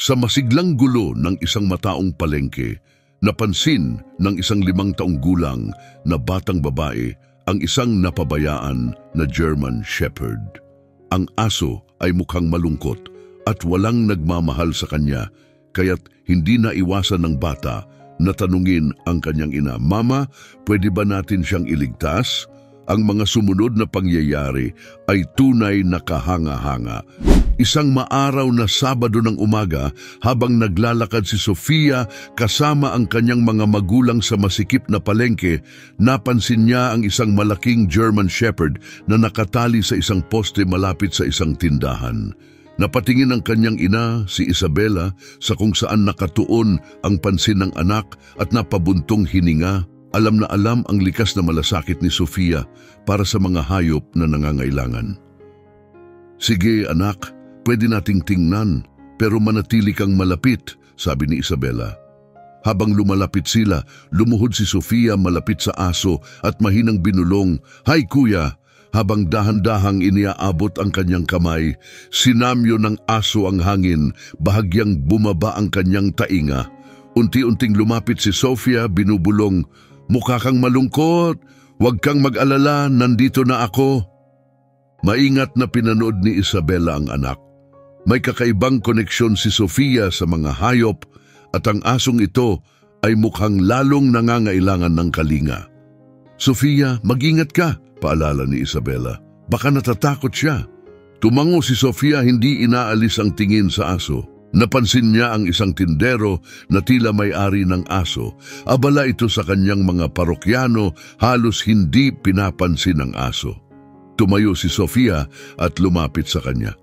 Sa masiglang gulo ng isang mataong palengke, napansin ng isang 5 taong gulang na batang babae ang isang napabayaan na German Shepherd. Ang aso ay mukhang malungkot at walang nagmamahal sa kanya, kaya't hindi na iwasan ng bata na tanungin ang kanyang ina, "Mama, pwede ba natin siyang iligtas?" Ang mga sumunod na pangyayari ay tunay na kahanga-hanga. Isang maaraw na Sabado ng umaga, habang naglalakad si Sofia kasama ang kanyang mga magulang sa masikip na palengke, napansin niya ang isang malaking German Shepherd na nakatali sa isang poste malapit sa isang tindahan. Napatingin ang kanyang ina, si Isabela, sa kung saan nakatuon ang pansin ng anak at napabuntong hininga. Alam na alam ang likas na malasakit ni Sofia para sa mga hayop na nangangailangan. "Sige anak, pwede nating tingnan, pero manatili kang malapit," sabi ni Isabela. Habang lumalapit sila, lumuhod si Sofia malapit sa aso at mahinang binulong, "Hay kuya!" Habang dahan-dahang iniaabot ang kanyang kamay, sinamyo ng aso ang hangin, bahagyang bumaba ang kanyang tainga. Unti-unting lumapit si Sofia, binubulong, "Mukha kang malungkot, huwag kang mag-alala, nandito na ako." Maingat na pinanood ni Isabela ang anak. May kakaibang koneksyon si Sofia sa mga hayop at ang asong ito ay mukhang lalong nangangailangan ng kalinga. "Sofia, mag-ingat ka," paalala ni Isabela. "Baka natatakot siya." Tumango si Sofia, hindi inaalis ang tingin sa aso. Napansin niya ang isang tindero na tila may-ari ng aso. Abala ito sa kanyang mga parokyano, halos hindi pinapansin ng aso. Tumayo si Sofia at lumapit sa kanya.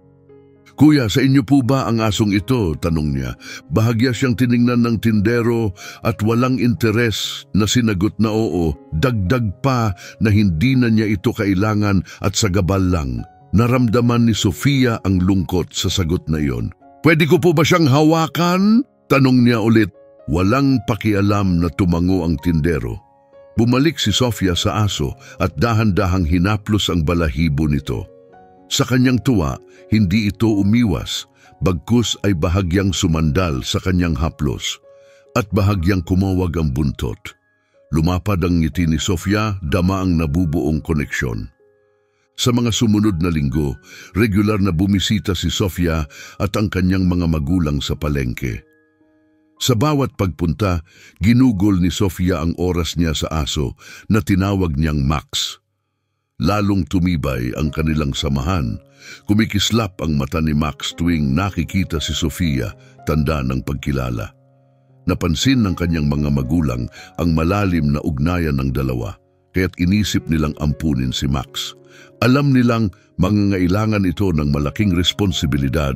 "Kuya, sa inyo po ba ang asong ito?" tanong niya. Bahagya siyang tiningnan ng tindero at walang interes na sinagot na oo. Dagdag pa na hindi na niya ito kailangan at sa gabal lang. Naramdaman ni Sofia ang lungkot sa sagot na iyon. "Pwede ko po ba siyang hawakan?" tanong niya ulit. Walang pakialam na tumango ang tindero. Bumalik si Sofia sa aso at dahan-dahang hinaplos ang balahibo nito. Sa kanyang tuwa, hindi ito umiwas, bagkus ay bahagyang sumandal sa kanyang haplos at bahagyang kumawag ang buntot. Lumapad ang ngiti ni Sofia, dama ang nabubuong koneksyon. Sa mga sumunod na linggo, regular na bumisita si Sofia at ang kanyang mga magulang sa palengke. Sa bawat pagpunta, ginugol ni Sofia ang oras niya sa aso na tinawag niyang Max. Lalong tumibay ang kanilang samahan. Kumikislap ang mata ni Max tuwing nakikita si Sofia, tanda ng pagkilala. Napansin ng kanyang mga magulang ang malalim na ugnayan ng dalawa, kaya't inisip nilang ampunin si Max. Alam nilang mangangailangan ito ng malaking responsibilidad,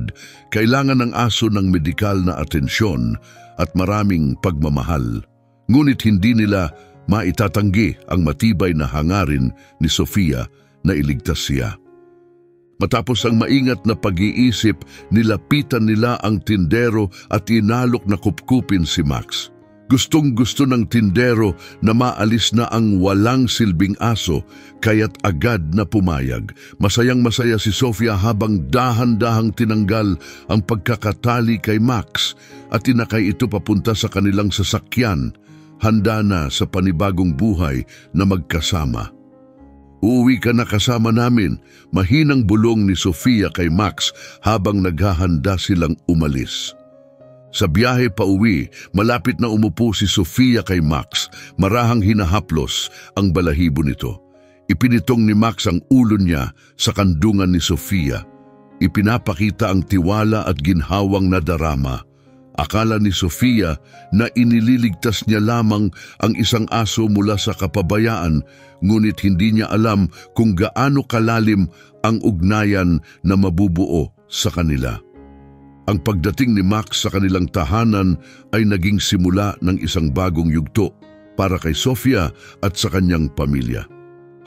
kailangan ng aso ng medikal na atensyon at maraming pagmamahal. Ngunit hindi nila maitatanggi ang matibay na hangarin ni Sofia na iligtas siya. Matapos ang maingat na pag-iisip, nilapitan nila ang tindero at inalok na kupkupin si Max. Gustong-gusto ng tindero na maalis na ang walang silbing aso, kaya't agad na pumayag. Masayang-masaya si Sofia habang dahan-dahang tinanggal ang pagkakatali kay Max at tinakay ito papunta sa kanilang sasakyan, handa na sa panibagong buhay na magkasama. "Uuwi ka na kasama namin," mahinang bulong ni Sofia kay Max habang naghahanda silang umalis. Sa biyahe pa uwi, malapit na umupo si Sofia kay Max, marahang hinahaplos ang balahibo nito. Ipinitong ni Max ang ulo niya sa kandungan ni Sofia. Ipinapakita ang tiwala at ginhawang na darama. Akala ni Sofia na inililigtas niya lamang ang isang aso mula sa kapabayaan, ngunit hindi niya alam kung gaano kalalim ang ugnayan na mabubuo sa kanila. Ang pagdating ni Max sa kanilang tahanan ay naging simula ng isang bagong yugto para kay Sofia at sa kanyang pamilya.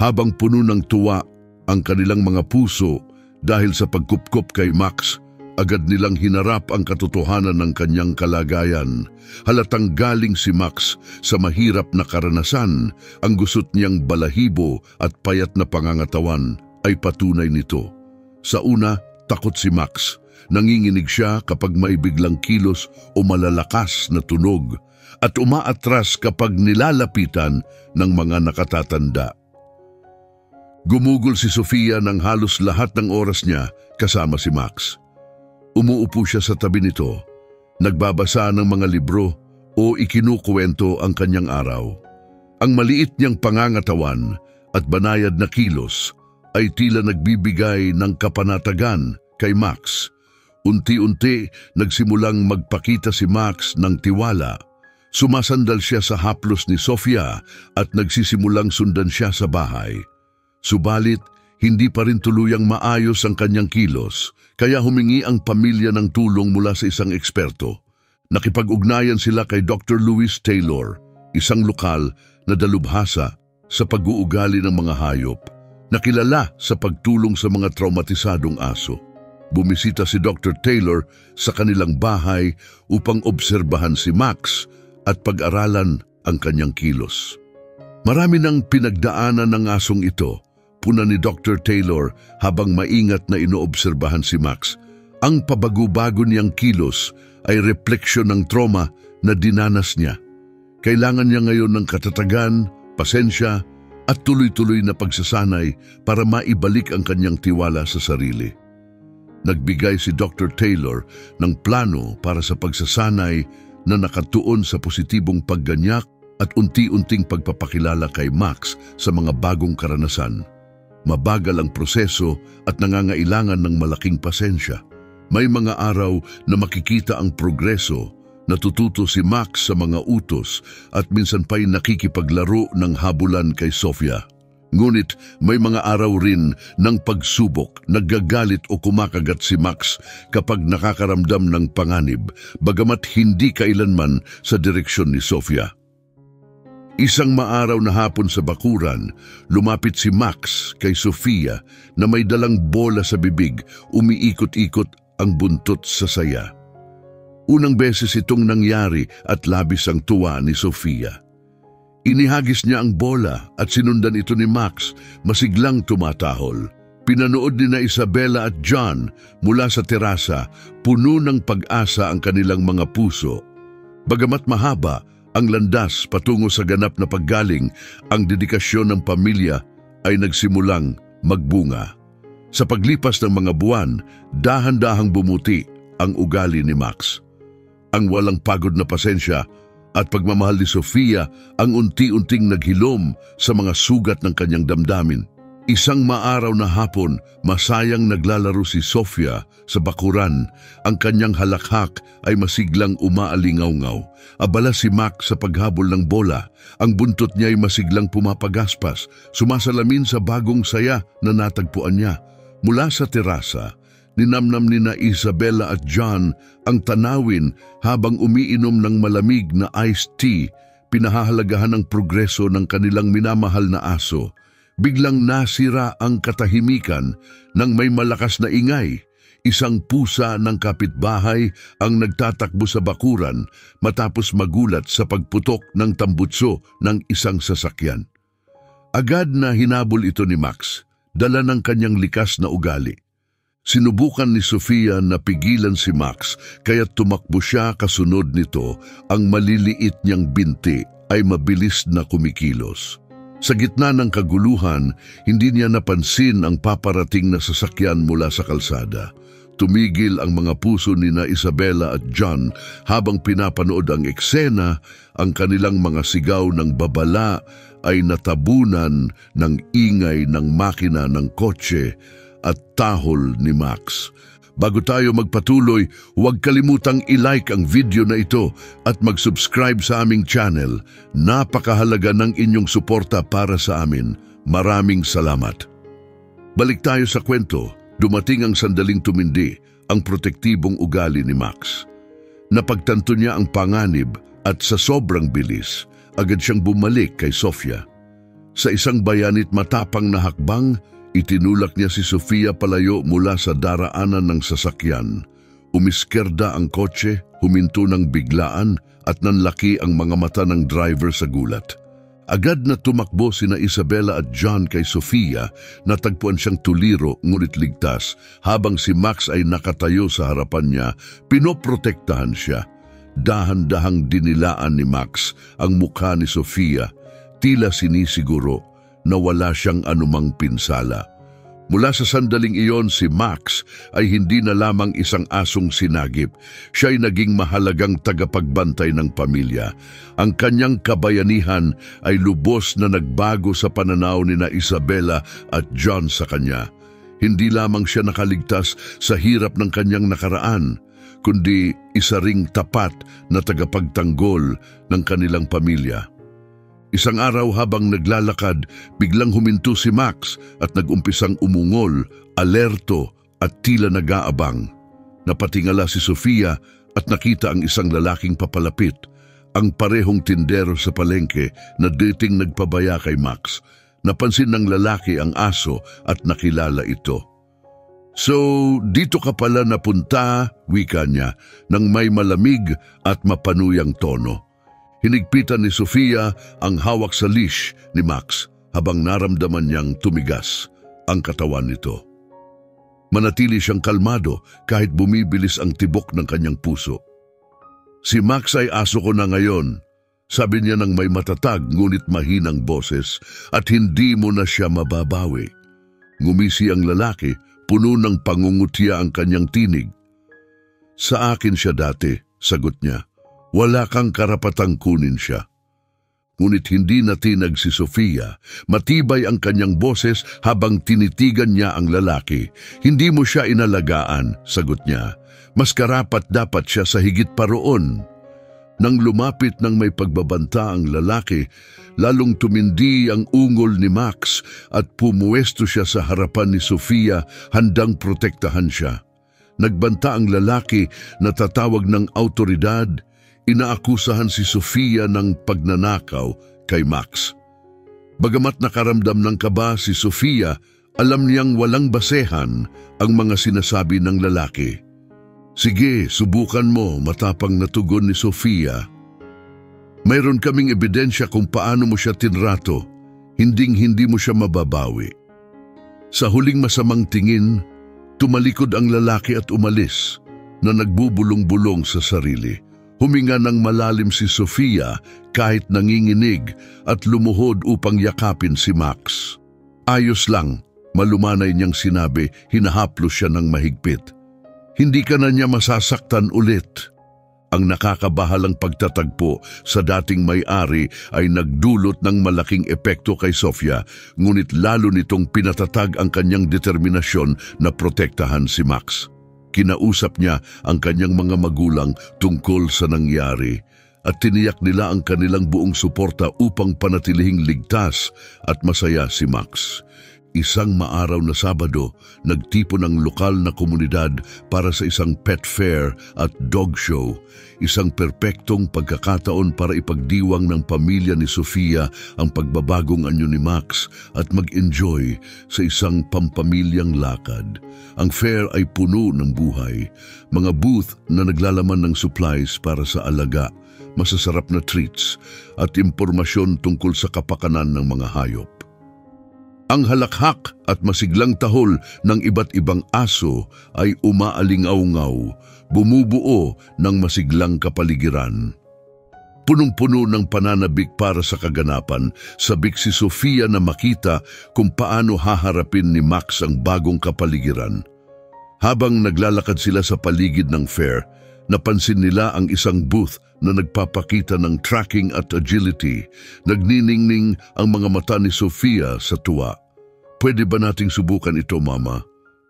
Habang puno ng tuwa ang kanilang mga puso dahil sa pagkupkop kay Max, agad nilang hinarap ang katotohanan ng kanyang kalagayan. Halatang galing si Max sa mahirap na karanasan, ang gusot niyang balahibo at payat na pangangatawan ay patunay nito. Sa una, takot si Max. Nanginginig siya kapag may biglang kilos o malalakas na tunog at umaatras kapag nilalapitan ng mga nakatatanda. Gumugol si Sofia ng halos lahat ng oras niya kasama si Max. Umuupo siya sa tabi nito, nagbabasa ng mga libro o ikinukuwento ang kanyang araw. Ang maliit niyang pangangatawan at banayad na kilos ay tila nagbibigay ng kapanatagan kay Max. Unti-unti nagsimulang magpakita si Max ng tiwala. Sumasandal siya sa haplos ni Sofia at nagsisimulang sundan siya sa bahay. Subalit, hindi pa rin tuluyang maayos ang kanyang kilos, kaya humingi ang pamilya ng tulong mula sa isang eksperto. Nakipag-ugnayan sila kay Dr. Louis Taylor, isang lokal na dalubhasa sa pag-uugali ng mga hayop, nakilala sa pagtulong sa mga traumatisadong aso. Bumisita si Dr. Taylor sa kanilang bahay upang obserbahan si Max at pag-aralan ang kanyang kilos. Marami nang pinagdaanan ng asong ito, puna ni Dr. Taylor habang maingat na inoobserbahan si Max. Ang pabago-bago niyang kilos ay refleksyon ng trauma na dinanas niya. Kailangan niya ngayon ng katatagan, pasensya at tuloy-tuloy na pagsasanay para maibalik ang kanyang tiwala sa sarili. Nagbigay si Dr. Taylor ng plano para sa pagsasanay na nakatuon sa positibong pagganyak at unti-unting pagpapakilala kay Max sa mga bagong karanasan. Mabagal ang proseso at nangangailangan ng malaking pasensya. May mga araw na makikita ang progreso, natututo si Max sa mga utos at minsan pa'y nakikipaglaro ng habulan kay Sofia. Ngunit may mga araw rin ng pagsubok, naggagalit o kumakagat si Max kapag nakakaramdam ng panganib, bagamat hindi kailanman sa direksyon ni Sofia. Isang maaraw na hapon sa bakuran, lumapit si Max kay Sofia na may dalang bola sa bibig, umiikot-ikot ang buntot sa saya. Unang beses itong nangyari at labis ang tuwa ni Sofia. Inihagis niya ang bola at sinundan ito ni Max, masiglang tumatahol. Pinanood ni na Isabella at John mula sa terasa, puno ng pag-asa ang kanilang mga puso. Bagamat mahaba ang landas patungo sa ganap na paggaling, ang dedikasyon ng pamilya ay nagsimulang magbunga. Sa paglipas ng mga buwan, dahan-dahang bumuti ang ugali ni Max. Ang walang pagod na pasensya at pagmamahal ni Sofia ang unti-unting naghilom sa mga sugat ng kanyang damdamin. Isang maaraw na hapon, masayang naglalaro si Sofia sa bakuran. Ang kanyang halakhak ay masiglang umaalingaw-ngaw. Abala si Max sa paghabol ng bola. Ang buntot niya ay masiglang pumapagaspas, sumasalamin sa bagong saya na natagpuan niya. Mula sa terasa, ninamnam ni na Isabella at John ang tanawin habang umiinom ng malamig na iced tea, pinahahalagahan ang progreso ng kanilang minamahal na aso. Biglang nasira ang katahimikan nang may malakas na ingay. Isang pusa ng kapitbahay ang nagtatakbo sa bakuran matapos magulat sa pagputok ng tambutso ng isang sasakyan. Agad na hinabol ito ni Max, dala ng kanyang likas na ugali. Sinubukan ni Sofia na pigilan si Max, kaya tumakbo siya kasunod nito. Ang maliliit niyang binti ay mabilis na kumikilos. Sa gitna ng kaguluhan, hindi niya napansin ang paparating na sasakyan mula sa kalsada. Tumigil ang mga puso ni na Isabella at John habang pinapanood ang eksena. Ang kanilang mga sigaw ng babala ay natabunan ng ingay ng makina ng kotse at tahol ni Max. Bago tayo magpatuloy, huwag kalimutang i-like ang video na ito at mag-subscribe sa aming channel. Napakahalaga ng inyong suporta para sa amin. Maraming salamat. Balik tayo sa kwento. Dumating ang sandaling tumindi ang protektibong ugali ni Max. Napagtanto niya ang panganib at sa sobrang bilis, agad siyang bumalik kay Sofia. Sa isang bayanit matapang na hakbang, itinulak niya si Sofia palayo mula sa daraanan ng sasakyan. Umiskerda ang kotse, huminto ng biglaan at nanlaki ang mga mata ng driver sa gulat. Agad na tumakbo sina Isabela at John kay Sofia, natagpuan siyang tuliro ngunit ligtas, habang si Max ay nakatayo sa harapan niya, pinoprotektahan siya. Dahan-dahang dinilaan ni Max ang mukha ni Sofia, tila sinisiguro na wala siyang anumang pinsala. Mula sa sandaling iyon, si Max ay hindi na lamang isang asong sinagip. Siya ay naging mahalagang tagapagbantay ng pamilya. Ang kanyang kabayanihan ay lubos na nagbago sa pananaw ni na Isabela at John sa kanya. Hindi lamang siya nakaligtas sa hirap ng kanyang nakaraan, kundi isa ring tapat na tagapagtanggol ng kanilang pamilya. Isang araw habang naglalakad, biglang huminto si Max at nag-umpisang umungol, alerto at tila nag-aabang. Napatingala si Sofia at nakita ang isang lalaking papalapit, ang parehong tindero sa palengke na dating nagpabaya kay Max. Napansin ng lalaki ang aso at nakilala ito. "So, dito ka pala napunta," wika niya, nang may malamig at mapanuyang tono. Hinigpitan ni Sofia ang hawak sa leash ni Max habang naramdaman niyang tumigas ang katawan nito. Manatili siyang kalmado kahit bumibilis ang tibok ng kanyang puso. "Si Max ay aso ko na ngayon," sabi niya ng may matatag ngunit mahinang boses, "at hindi mo na siya mababawi." Ngumisi ang lalaki, puno ng pangungutya ang kanyang tinig. "Sa akin siya dati," sagot niya. "Wala kang karapatang kunin siya." Ngunit hindi natinag si Sofia. Matibay ang kanyang boses habang tinitigan niya ang lalaki. "Hindi mo siya inalagaan," sagot niya. "Mas karapat dapat siya sa higit pa roon." Nang lumapit ng may pagbabanta ang lalaki, lalong tumindi ang ungol ni Max at pumuwesto siya sa harapan ni Sofia, handang protektahan siya. Nagbanta ang lalaki na tatawag ng awtoridad. Inaakusahan si Sofia ng pagnanakaw kay Max. Bagamat nakaramdam ng kaba si Sofia, alam niyang walang basehan ang mga sinasabi ng lalaki. "Sige, subukan mo," matapang na tugon ni Sofia. "Mayroon kaming ebidensya kung paano mo siya tinrato. Hinding-hindi mo siya mababawi." Sa huling masamang tingin, tumalikod ang lalaki at umalis na nagbubulong-bulong sa sarili. Huminga ng malalim si Sofia kahit nanginginig at lumuhod upang yakapin si Max. "Ayos lang," malumanay niyang sinabi, hinahaplos siya ng mahigpit. "Hindi ka na niya masasaktan ulit." Ang nakakabahalang pagtatagpo sa dating may-ari ay nagdulot ng malaking epekto kay Sofia, ngunit lalo nitong pinatatag ang kanyang determinasyon na protektahan si Max. Kinausap niya ang kanyang mga magulang tungkol sa nangyari at tiniyak nila ang kanilang buong suporta upang panatilihing ligtas at masaya si Max. Isang maaraw na Sabado, nagtipon ang lokal na komunidad para sa isang pet fair at dog show. Isang perpektong pagkakataon para ipagdiwang ng pamilya ni Sofia ang pagbabagong anyo ni Max at mag-enjoy sa isang pampamilyang lakad. Ang fair ay puno ng buhay, mga booth na naglalaman ng supplies para sa alaga, masasarap na treats at impormasyon tungkol sa kapakanan ng mga hayop. Ang halakhak at masiglang tahol ng iba't ibang aso ay umaalingaw-ngaw, bumubuo ng masiglang kapaligiran. Punong-puno ng pananabik para sa kaganapan, sabik si Sofia na makita kung paano haharapin ni Max ang bagong kapaligiran. Habang naglalakad sila sa paligid ng fair, napansin nila ang isang booth na nagpapakita ng tracking at agility. Nagniningning ang mga mata ni Sofia sa tuwa. "Pwede ba nating subukan ito, Mama?"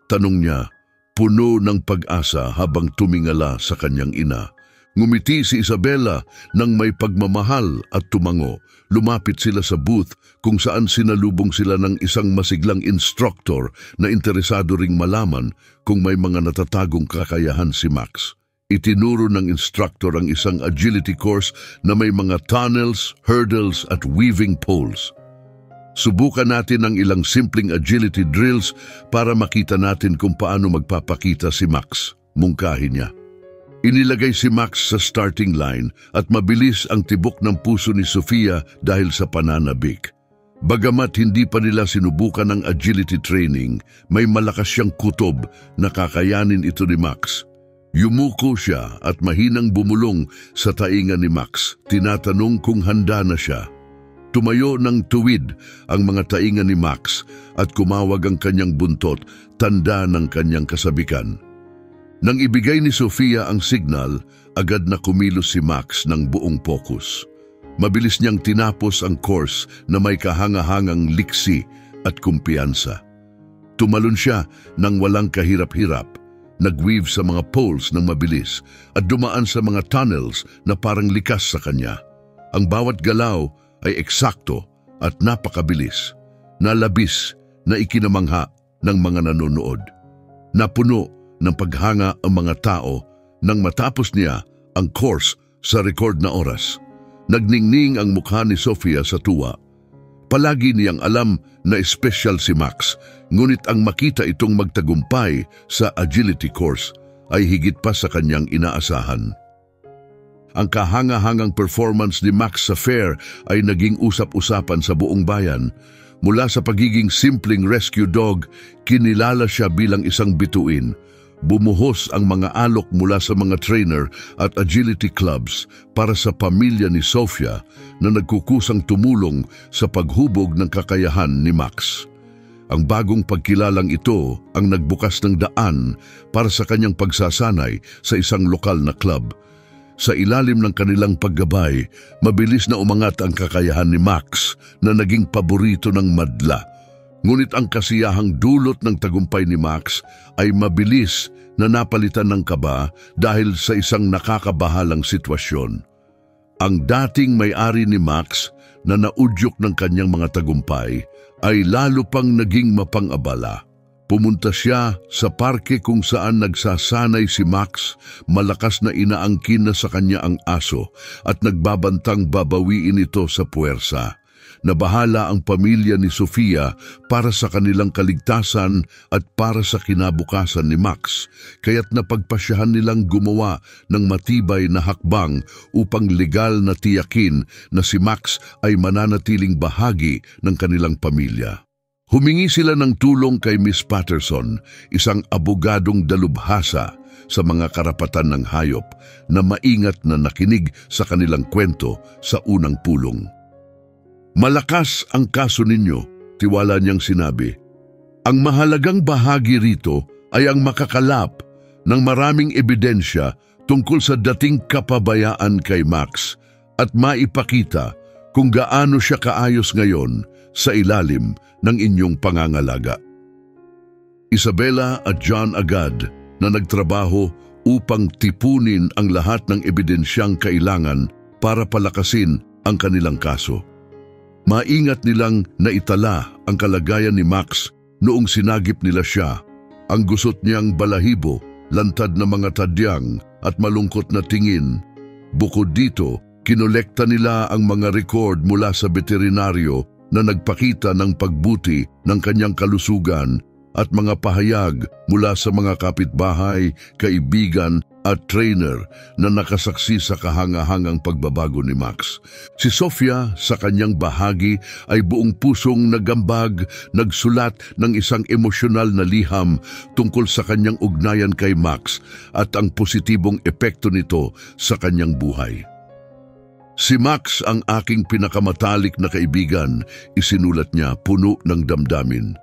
tanong niya, puno ng pag-asa habang tumingala sa kanyang ina. Ngumiti si Isabela nang may pagmamahal at tumango. Lumapit sila sa booth kung saan sinalubong sila ng isang masiglang instructor na interesado ring malaman kung may mga natatagong kakayahan si Max. Itinuro ng instructor ang isang agility course na may mga tunnels, hurdles at weaving poles. Subukan natin ang ilang simpleng agility drills para makita natin kung paano magpapakita si Max, mungkahi niya. Inilagay si Max sa starting line at mabilis ang tibok ng puso ni Sofia dahil sa pananabik. Bagamat hindi pa nila sinubukan ang agility training, may malakas siyang kutob na kakayanin ito ni Max. Yumuko siya at mahinang bumulong sa tainga ni Max, tinatanong kung handa na siya. Tumayo ng tuwid ang mga tainga ni Max at kumawag ang kanyang buntot, tanda ng kanyang kasabikan. Nang ibigay ni Sofia ang signal, agad na kumilos si Max ng buong focus. Mabilis niyang tinapos ang course na may kahangahangang liksi at kumpiyansa. Tumalon siya ng walang kahirap-hirap, nagweave sa mga poles ng mabilis at dumaan sa mga tunnels na parang likas sa kanya. Ang bawat galaw ay eksakto at napakabilis, nalabis na ikinamangha ng mga nanonood. Napuno ng paghanga ang mga tao nang matapos niya ang course sa record na oras. Nagningning ang mukha ni Sofia sa tuwa. Palagi niyang alam na espesyal si Max, ngunit ang makita itong magtagumpay sa agility course ay higit pa sa kanyang inaasahan. Ang kahanga-hangang performance ni Max sa fair ay naging usap-usapan sa buong bayan. Mula sa pagiging simpleng rescue dog, kinilala siya bilang isang bituin. Bumuhos ang mga alok mula sa mga trainer at agility clubs para sa pamilya ni Sofia na nagkukusang tumulong sa paghubog ng kakayahan ni Max. Ang bagong pagkilalang ito ang nagbukas ng daan para sa kanyang pagsasanay sa isang lokal na club. Sa ilalim ng kanilang paggabay, mabilis na umangat ang kakayahan ni Max na naging paborito ng madla. Ngunit ang kasiyahang dulot ng tagumpay ni Max ay mabilis na napalitan ng kaba dahil sa isang nakakabahalang sitwasyon. Ang dating may-ari ni Max na naudyok ng kanyang mga tagumpay ay lalo pang naging mapang-abala. Pumunta siya sa parke kung saan nagsasanay si Max, malakas na inaangkin na sa kanya ang aso at nagbabantang babawiin ito sa puwersa. Nabahala ang pamilya ni Sofia para sa kanilang kaligtasan at para sa kinabukasan ni Max, kaya't napagpasyahan nilang gumawa ng matibay na hakbang upang legal na tiyakin na si Max ay mananatiling bahagi ng kanilang pamilya. Humingi sila ng tulong kay Miss Patterson, isang abogadong dalubhasa sa mga karapatan ng hayop na maingat na nakinig sa kanilang kwento sa unang pulong. Malakas ang kaso ninyo, tiwala niyang sinabi. Ang mahalagang bahagi rito ay ang makakalap ng maraming ebidensya tungkol sa dating kapabayaan kay Max at maipakita kung gaano siya kaayos ngayon sa ilalim ng inyong pangangalaga. Isabella at John agad na nagtrabaho upang tipunin ang lahat ng ebidensyang kailangan para palakasin ang kanilang kaso. Maingat nilang naitala ang kalagayan ni Max noong sinagip nila siya. Ang gusot niyang balahibo, lantad na mga tadyang at malungkot na tingin. Bukod dito, kinolekta nila ang mga record mula sa veterinaryo na nagpakita ng pagbuti ng kanyang kalusugan at mga pahayag mula sa mga kapitbahay, kaibigan at trainer na nakasaksi sa kahangahangang pagbabago ni Max. Si Sofia sa kanyang bahagi ay buong pusong nagambag, nagsulat ng isang emosyonal na liham tungkol sa kanyang ugnayan kay Max at ang positibong epekto nito sa kanyang buhay. Si Max ang aking pinakamatalik na kaibigan, isinulat niya puno ng damdamin.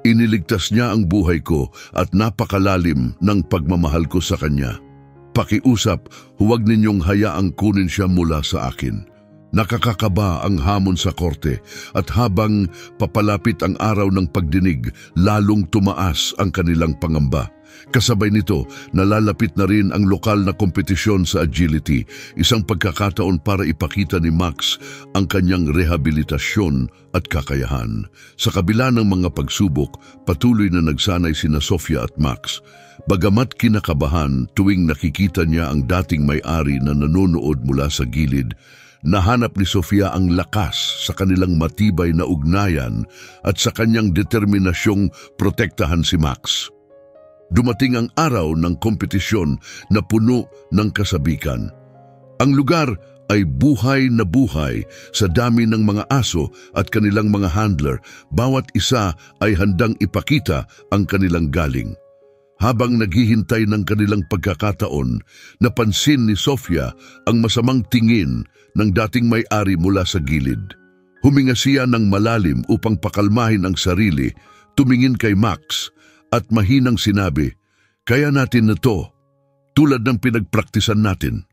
Iniligtas niya ang buhay ko at napakalalim ng pagmamahal ko sa kanya. Pakiusap, huwag ninyong hayaang kunin siya mula sa akin. Nakakakaba ang hamon sa korte at habang papalapit ang araw ng pagdinig, lalong tumaas ang kanilang pangamba. Kasabay nito, nalalapit na rin ang lokal na kompetisyon sa agility, isang pagkakataon para ipakita ni Max ang kanyang rehabilitasyon at kakayahan. Sa kabila ng mga pagsubok, patuloy na nagsanay sina Sofia at Max. Bagamat kinakabahan tuwing nakikita niya ang dating may-ari na nanonood mula sa gilid, nahanap ni Sofia ang lakas sa kanilang matibay na ugnayan at sa kanyang determinasyong protektahan si Max. Dumating ang araw ng kompetisyon na puno ng kasabikan. Ang lugar ay buhay na buhay sa dami ng mga aso at kanilang mga handler. Bawat isa ay handang ipakita ang kanilang galing. Habang naghihintay ng kanilang pagkakataon, napansin ni Sofia ang masamang tingin ng dating may-ari mula sa gilid. Huminga siya ng malalim upang pakalmahin ang sarili, tumingin kay Max at mahinang sinabi, "Kaya natin na to, tulad ng pinagpraktisan natin."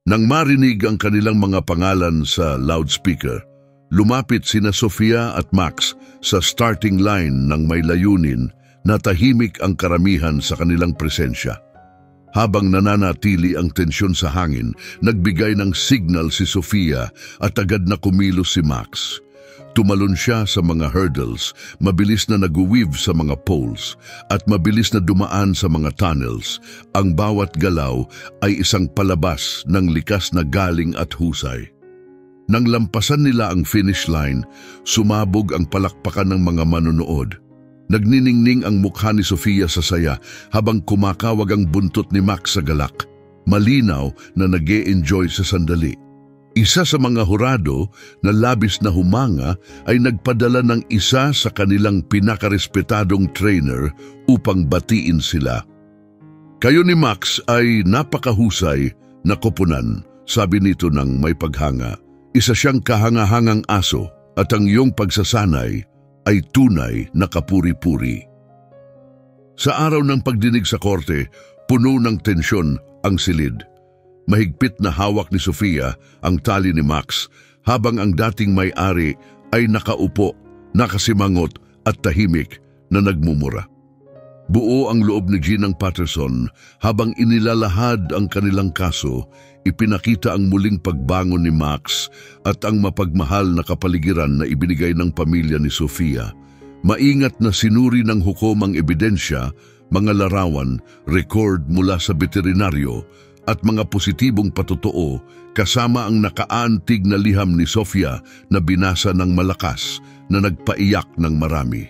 Nang marinig ang kanilang mga pangalan sa loudspeaker, lumapit sina Sofia at Max sa starting line ng may layunin na tahimik ang karamihan sa kanilang presensya. Habang nananatili ang tensyon sa hangin, nagbigay ng signal si Sofia at agad na kumilos si Max. Tumalon siya sa mga hurdles, mabilis na nag-weave sa mga poles, at mabilis na dumaan sa mga tunnels. Ang bawat galaw ay isang palabas ng likas na galing at husay. Nang lampasan nila ang finish line, sumabog ang palakpakan ng mga manonood. Nagniningning ang mukha ni Sofia sa saya habang kumakawag ang buntot ni Max sa galak. Malinaw na nag-e-enjoy sa sandali. Isa sa mga hurado na labis na humanga ay nagpadala ng isa sa kanilang pinakarespetadong trainer upang batiin sila. "Kayo ni Max ay napakahusay na koponan," sabi nito ng may paghanga. "Isa siyang kahangahangang aso at ang iyong pagsasanay ay tunay na kapuri-puri." Sa araw ng pagdinig sa korte, puno ng tensyon ang silid. Mahigpit na hawak ni Sofia ang tali ni Max habang ang dating may-ari ay nakaupo, nakasimangot at tahimik na nagmumura. Buo ang loob ni Ginang Patterson habang inilalahad ang kanilang kaso, ipinakita ang muling pagbangon ni Max at ang mapagmahal na kapaligiran na ibinigay ng pamilya ni Sofia. Maingat na sinuri ng hukom ang ebidensya, mga larawan, record mula sa veterinaryo at mga positibong patotoo kasama ang nakaantig na liham ni Sofia na binasa ng malakas na nagpaiyak ng marami.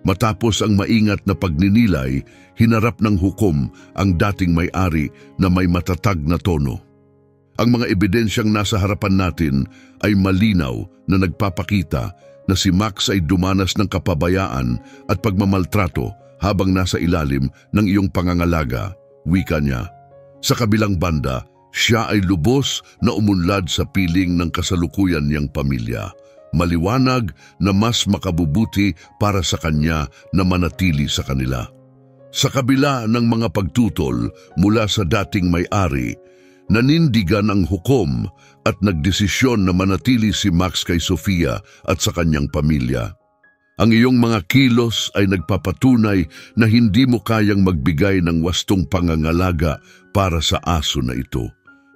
Matapos ang maingat na pagninilay, hinarap ng hukom ang dating may-ari na may matatag na tono. Ang mga ebidensyang nasa harapan natin ay malinaw na nagpapakita na si Max ay dumanas ng kapabayaan at pagmamaltrato habang nasa ilalim ng iyong pangangalaga, wika niya. Sa kabilang banda, siya ay lubos na umunlad sa piling ng kasalukuyan niyang pamilya. Maliwanag na mas makabubuti para sa kanya na manatili sa kanila. Sa kabila ng mga pagtutol mula sa dating may-ari, nanindigan ang hukom at nagdesisyon na manatili si Max kay Sofia at sa kanyang pamilya. Ang iyong mga kilos ay nagpapatunay na hindi mo kayang magbigay ng wastong pangangalaga para sa aso na ito.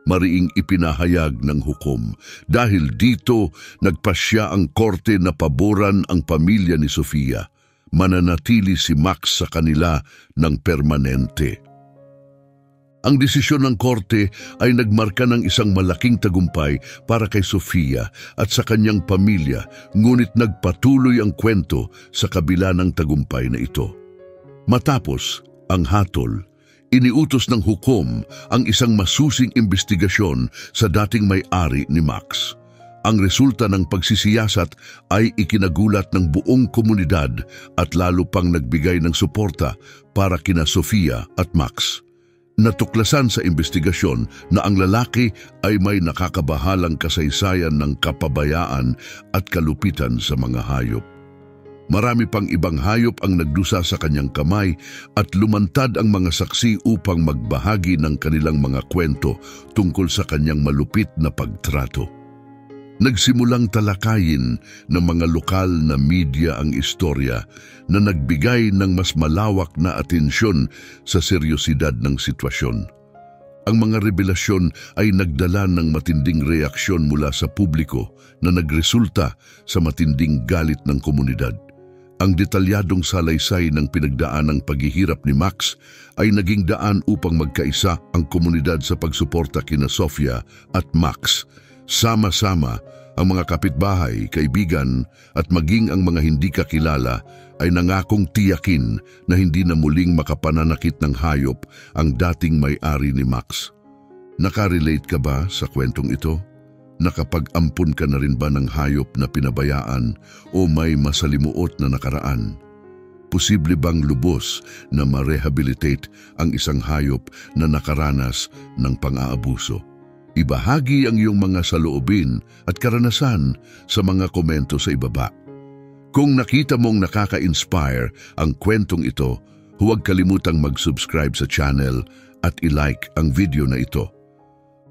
Mariing ipinahayag ng hukom. Dahil dito, nagpasya ang korte na paboran ang pamilya ni Sofia. Mananatili si Max sa kanila ng permanente. Ang desisyon ng korte ay nagmarka ng isang malaking tagumpay para kay Sofia at sa kanyang pamilya, ngunit nagpatuloy ang kwento sa kabila ng tagumpay na ito. Matapos ang hatol, iniutos ng hukom ang isang masusing imbestigasyon sa dating may-ari ni Max. Ang resulta ng pagsisiyasat ay ikinagulat ng buong komunidad at lalo pang nagbigay ng suporta para kina Sofia at Max. Natuklasan sa investigasyon na ang lalaki ay may nakakabahalang kasaysayan ng kapabayaan at kalupitan sa mga hayop. Marami pang ibang hayop ang nagdusa sa kanyang kamay at lumantad ang mga saksi upang magbahagi ng kanilang mga kwento tungkol sa kanyang malupit na pagtrato. Nagsimulang talakayin ng mga lokal na media ang istorya na nagbigay ng mas malawak na atensyon sa seryosidad ng sitwasyon. Ang mga revelasyon ay nagdala ng matinding reaksyon mula sa publiko na nagresulta sa matinding galit ng komunidad. Ang detalyadong salaysay ng pinagdaanang paghihirap ni Max ay naging daan upang magkaisa ang komunidad sa pagsuporta kina Sofia at Max. Sama-sama, ang mga kapitbahay, kaibigan at maging ang mga hindi kakilala ay nangakong tiyakin na hindi na muling makapananakit ng hayop ang dating may-ari ni Max. Nakarelate ka ba sa kwentong ito? Nakapag-ampun ka na rin ba ng hayop na pinabayaan o may masalimuot na nakaraan? Posible bang lubos na ma-rehabilitate ang isang hayop na nakaranas ng pang-aabuso? Ibahagi ang iyong mga saloobin at karanasan sa mga komento sa ibaba. Kung nakita mong nakaka-inspire ang kwentong ito, huwag kalimutang mag-subscribe sa channel at i-like ang video na ito.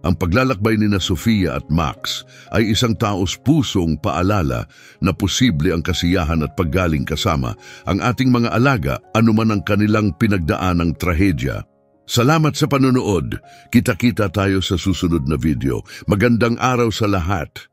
Ang paglalakbay ni Sofia at Max ay isang taos-pusong paalala na posible ang kasiyahan at paggaling kasama ang ating mga alaga anuman ang kanilang pinagdaanang trahedya. Salamat sa panonood. Kita-kita tayo sa susunod na video. Magandang araw sa lahat.